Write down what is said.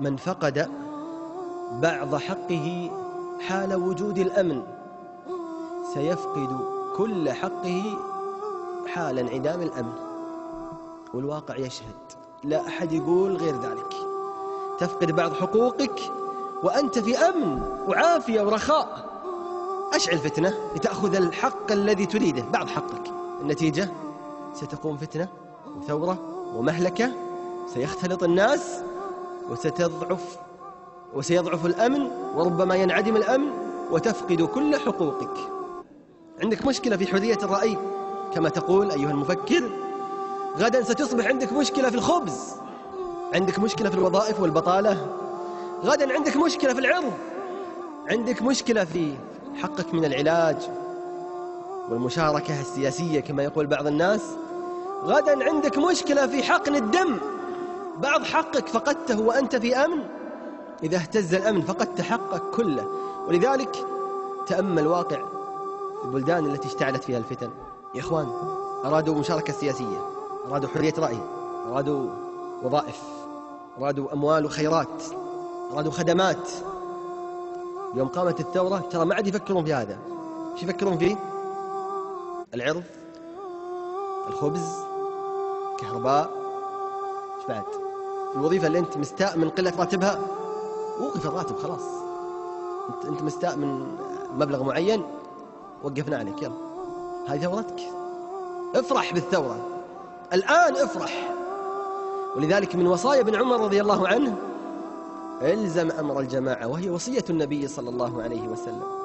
من فقد بعض حقه حال وجود الأمن سيفقد كل حقه حال انعدام الأمن. والواقع يشهد، لا أحد يقول غير ذلك. تفقد بعض حقوقك وأنت في أمن وعافية ورخاء، أشعل فتنة لتأخذ الحق الذي تريده، بعض حقك. النتيجة ستقوم فتنة وثورة ومهلكة، سيختلط الناس وسيضعف الأمن، وربما ينعدم الأمن وتفقد كل حقوقك. عندك مشكلة في حرية الرأي كما تقول أيها المفكر، غدا ستصبح عندك مشكلة في الخبز، عندك مشكلة في الوظائف والبطالة، غدا عندك مشكلة في العرض، عندك مشكلة في حقك من العلاج والمشاركة السياسية كما يقول بعض الناس، غدا عندك مشكلة في حقن الدم، بعض حقك فقدته وأنت في أمن، إذا اهتز الأمن فقدت حقك كله. ولذلك تأمل واقع البلدان التي اشتعلت فيها الفتن. يا إخوان، أرادوا مشاركة سياسية، أرادوا حرية رأي، أرادوا وظائف، أرادوا أموال وخيرات، أرادوا خدمات. يوم قامت الثورة ترى ما عاد يفكرون في هذا. ايش يفكرون فيه؟ العرض، الخبز، كهرباء، ايش بعد؟ الوظيفة اللي أنت مستاء من قلة راتبها، وقف الراتب خلاص. أنت مستاء من مبلغ معين، وقفنا عليك، يلا هذه ثورتك. افرح بالثورة الآن، افرح. ولذلك من وصايا ابن عمر رضي الله عنه: الزم أمر الجماعة، وهي وصية النبي صلى الله عليه وسلم.